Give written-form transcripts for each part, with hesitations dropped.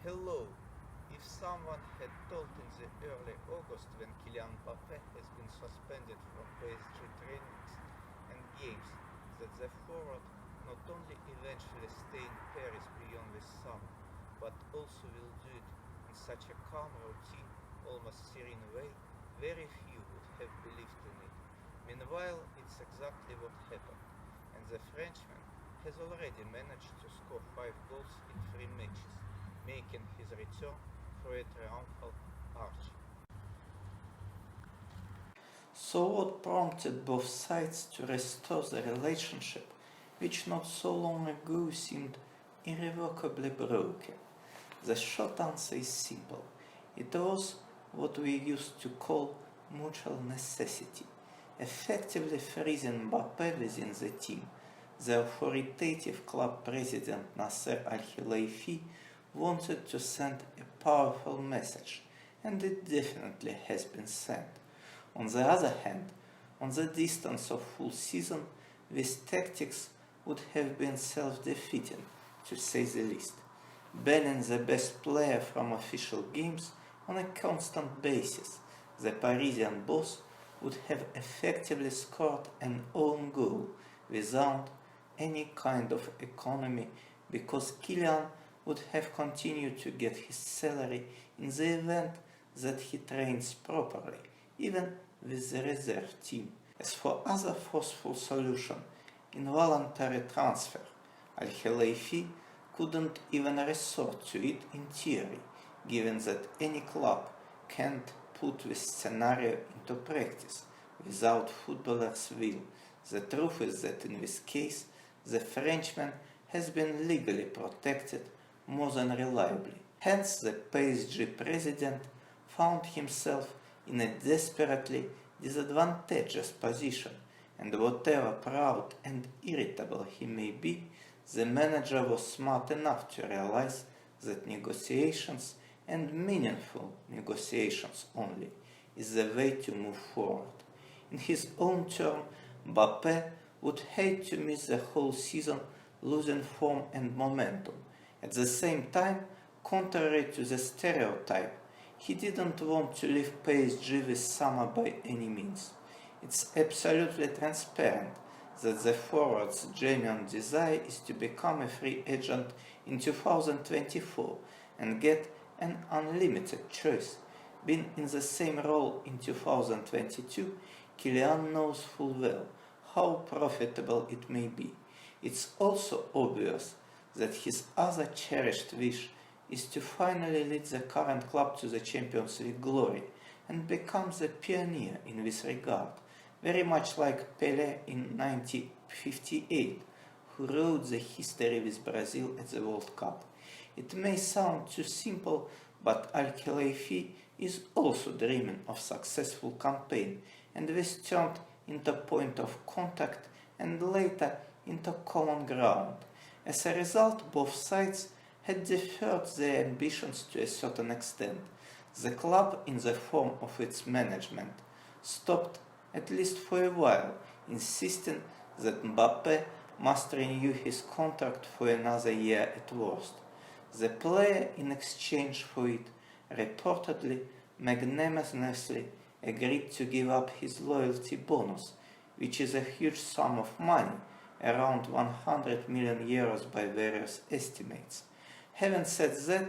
Hello. If someone had told in the early August when Kylian Mbappe has been suspended from PSG trainings and games that the forward not only eventually stay in Paris beyond this summer, but also will do it in such a calm routine, almost serene way, very few would have believed in it. Meanwhile, it's exactly what happened, and the Frenchman has already managed to score 5 goals in 3 matches, making his return for a triumphal arch. So what prompted both sides to restore the relationship, which not so long ago seemed irrevocably broken? The short answer is simple. It was what we used to call mutual necessity, effectively freezing Mbappe within the team. The authoritative club president Nasser Al-Khelaifi wanted to send a powerful message, and it definitely has been sent. On the other hand, on the distance of full season, these tactics would have been self-defeating, to say the least. Banning the best player from official games on a constant basis, the Parisian boss would have effectively scored an own goal without any kind of economy because Kylian would have continued to get his salary in the event that he trains properly, even with the reserve team. As for other forceful solution, involuntary transfer, Al-Khelaifi couldn't even resort to it in theory, given that any club can't put this scenario into practice without footballers' will. The truth is that in this case, the Frenchman has been legally protected more than reliably. Hence, the PSG president found himself in a desperately disadvantageous position, and whatever proud and irritable he may be, the manager was smart enough to realize that negotiations, and meaningful negotiations only, is the way to move forward. In his own turn, Mbappe would hate to miss the whole season losing form and momentum. At the same time, contrary to the stereotype, he didn't want to leave PSG this summer by any means. It's absolutely transparent that the forward's genuine desire is to become a free agent in 2024 and get an unlimited choice. Being in the same role in 2022, Kylian knows full well how profitable it may be. It's also obvious that his other cherished wish is to finally lead the current club to the Champions League glory and become the pioneer in this regard, very much like Pelé in 1958, who wrote the history with Brazil at the World Cup. It may sound too simple, but Al-Khelaifi is also dreaming of successful campaign, and this turned into point of contact and later into common ground. As a result, both sides had deferred their ambitions to a certain extent. The club, in the form of its management, stopped, at least for a while, insisting that Mbappe must renew his contract for another year at worst. The player, in exchange for it, reportedly magnanimously agreed to give up his loyalty bonus, which is a huge sum of money, around 100 million euros by various estimates. Having said that,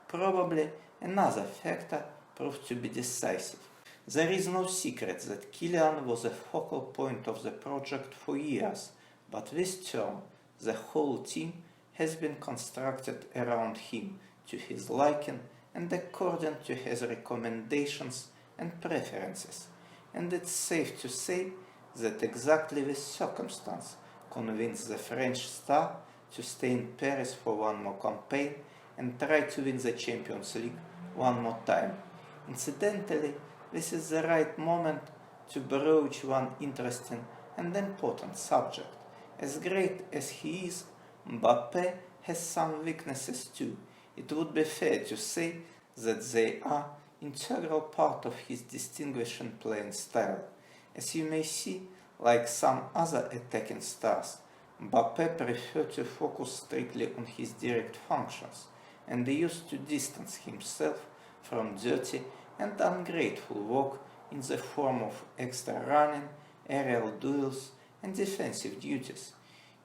probably another factor proved to be decisive. There is no secret that Kylian was a focal point of the project for years, but this term, the whole team has been constructed around him to his liking and according to his recommendations and preferences. And it's safe to say that exactly this circumstance convinced the French star to stay in Paris for one more campaign and try to win the Champions League one more time. Incidentally, this is the right moment to broach one interesting and important subject. As great as he is, Mbappe has some weaknesses too. It would be fair to say that they are integral part of his distinguishing playing style. As you may see, like some other attacking stars, Mbappe prefers to focus strictly on his direct functions, and used to distance himself from dirty and ungrateful work in the form of extra running, aerial duels, and defensive duties.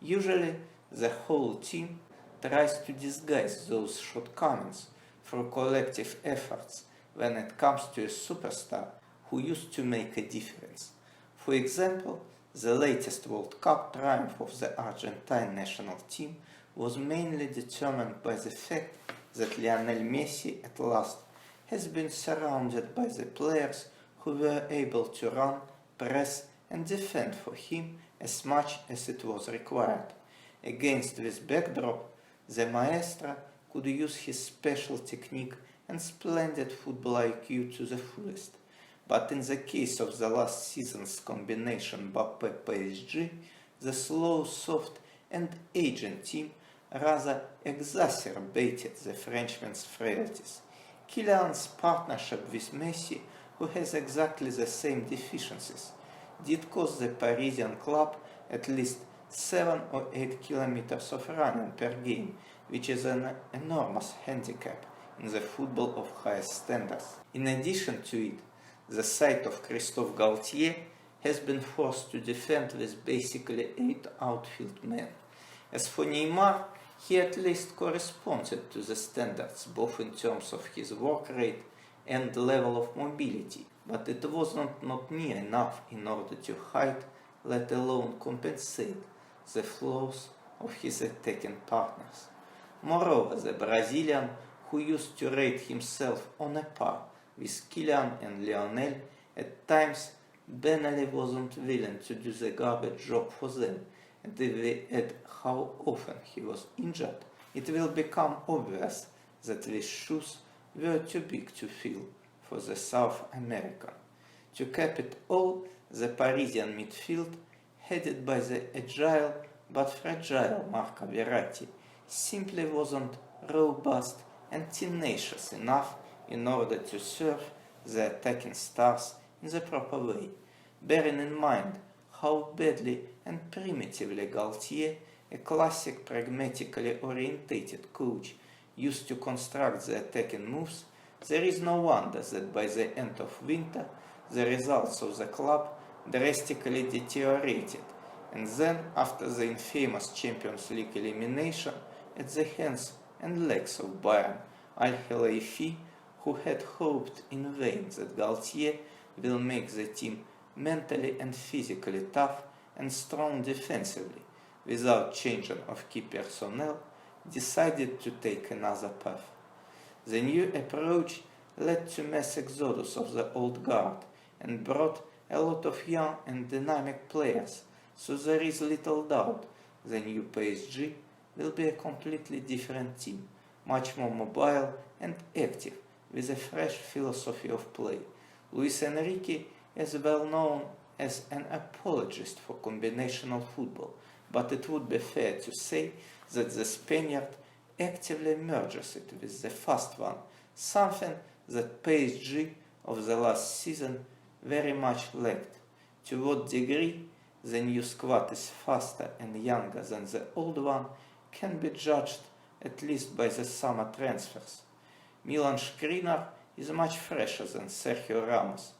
Usually, the whole team tries to disguise those shortcomings through collective efforts when it comes to a superstar who used to make a difference. For example, the latest World Cup triumph of the Argentine national team was mainly determined by the fact that Lionel Messi at last has been surrounded by the players who were able to run, press and defend for him as much as it was required. Against this backdrop, the maestro could use his special technique and splendid football IQ to the fullest. But in the case of the last season's combination Mbappe-PSG, the slow, soft and aging team rather exacerbated the Frenchman's frailties. Kylian's partnership with Messi, who has exactly the same deficiencies, did cost the Parisian club at least 7 or 8 kilometers of running per game, which is an enormous handicap in the football of highest standards. In addition to it, the side of Christophe Galtier has been forced to defend with basically 8 outfield men. As for Neymar, he at least corresponded to the standards both in terms of his work rate and level of mobility, but it was not near enough in order to hide, let alone compensate, the flaws of his attacking partners. Moreover, the Brazilian, who used to rate himself on a par with Kylian and Lionel, at times banally wasn't willing to do the garbage job for them, and if we add how often he was injured, it will become obvious that these shoes were too big to fill for the South American. To cap it all, the Parisian midfield, headed by the agile but fragile Marco Verratti, simply wasn't robust and tenacious enough in order to serve the attacking stars in the proper way, bearing in mind how badly and primitively Galtier, a classic pragmatically orientated coach, used to construct the attacking moves. There is no wonder that by the end of winter the results of the club drastically deteriorated, and then after the infamous Champions League elimination at the hands and legs of Bayern, Al-Khelaifi, who had hoped in vain that Galtier will make the team mentally and physically tough and strong defensively without changing of key personnel, decided to take another path. The new approach led to mass exodus of the old guard and brought a lot of young and dynamic players, so there is little doubt the new PSG will be a completely different team, much more mobile and active, with a fresh philosophy of play. Luis Enrique is well known as an apologist for combinational football, but it would be fair to say that the Spaniard actively merges it with the fast one, something that PSG of the last season very much lacked. To what degree the new squad is faster and younger than the old one can be judged at least by the summer transfers. Milan Skriniar is much fresher than Sergio Ramos.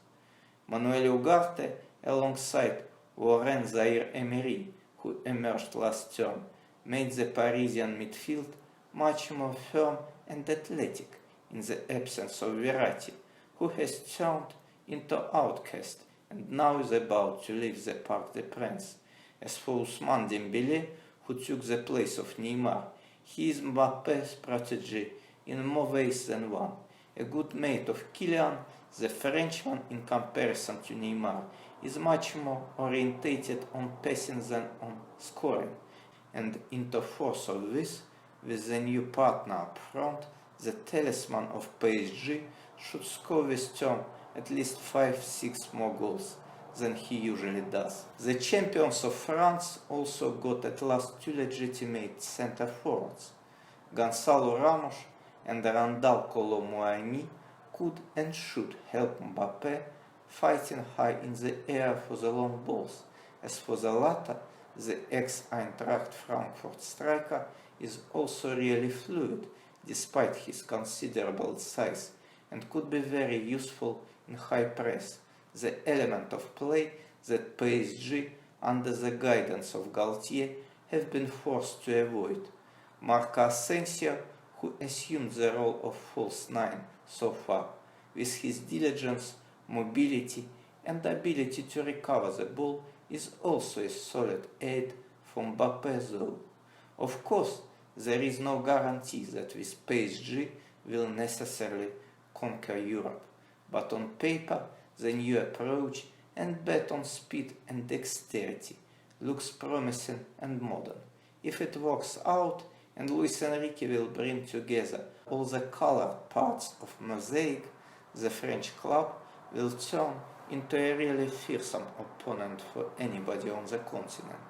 Manuel Ugarte, alongside Laurent Zaïre-Emery, who emerged last term, made the Parisian midfield much more firm and athletic in the absence of Verratti, who has turned into outcast and now is about to leave the Parc des Princes. As for Ousmane Dembélé, who took the place of Neymar, he is Mbappe's protege in more ways than one. A good mate of Kylian, the Frenchman, in comparison to Neymar, is much more orientated on passing than on scoring, and into force of this, with the new partner up front, the talisman of PSG should score this term at least 5-6 more goals than he usually does. The champions of France also got at last 2 legitimate centre forwards. Gonçalo Ramos and Randal Kolo Muani could and should help Mbappe, fighting high in the air for the long balls. As for the latter, the ex-Eintracht Frankfurt striker is also really fluid, despite his considerable size, and could be very useful in high press, the element of play that PSG, under the guidance of Galtier, have been forced to avoid. Marco Asensio, who assumed the role of false nine so far, with his diligence, mobility, and ability to recover the ball, is also a solid aid for Mbappe though. Of course, there is no guarantee that with PSG will necessarily conquer Europe, but on paper the new approach and bet on speed and dexterity looks promising and modern. If it works out and Luis Enrique will bring together all the colored parts of mosaic, the French club will turn into a really fearsome opponent for anybody on the continent.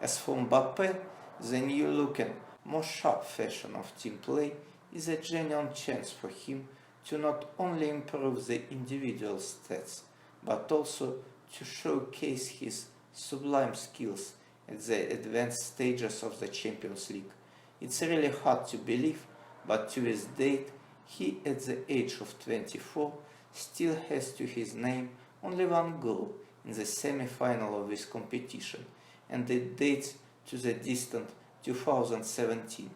As for Mbappe, the new looking, more sharp fashion of team play is a genuine chance for him to not only improve the individual stats, but also to showcase his sublime skills at the advanced stages of the Champions League. It's really hard to believe, but to this date, he at the age of 24 still has to his name only one goal in the semi-final of this competition, and it dates to the distant 2017.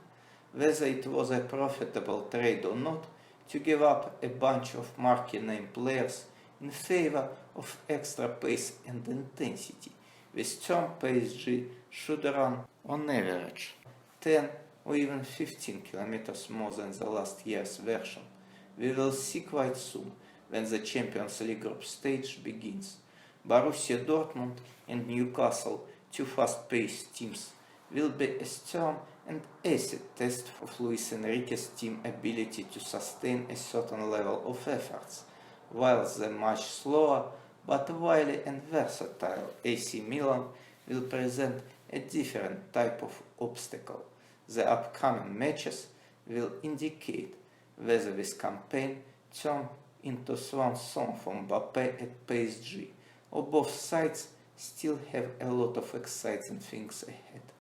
Whether it was a profitable trade or not, to give up a bunch of marquee name players in favor of extra pace and intensity, with term PSG should run on average 10 or even 15 kilometers more than the last year's version. We will see quite soon when the Champions League group stage begins. Borussia Dortmund and Newcastle, two fast-paced teams, will be a stern and acid test of Luis Enrique's team ability to sustain a certain level of efforts, whilst the much slower but wily and versatile AC Milan will present a different type of obstacle. The upcoming matches will indicate whether this campaign turns into swan song for Mbappe at PSG, or both sides still have a lot of exciting things ahead.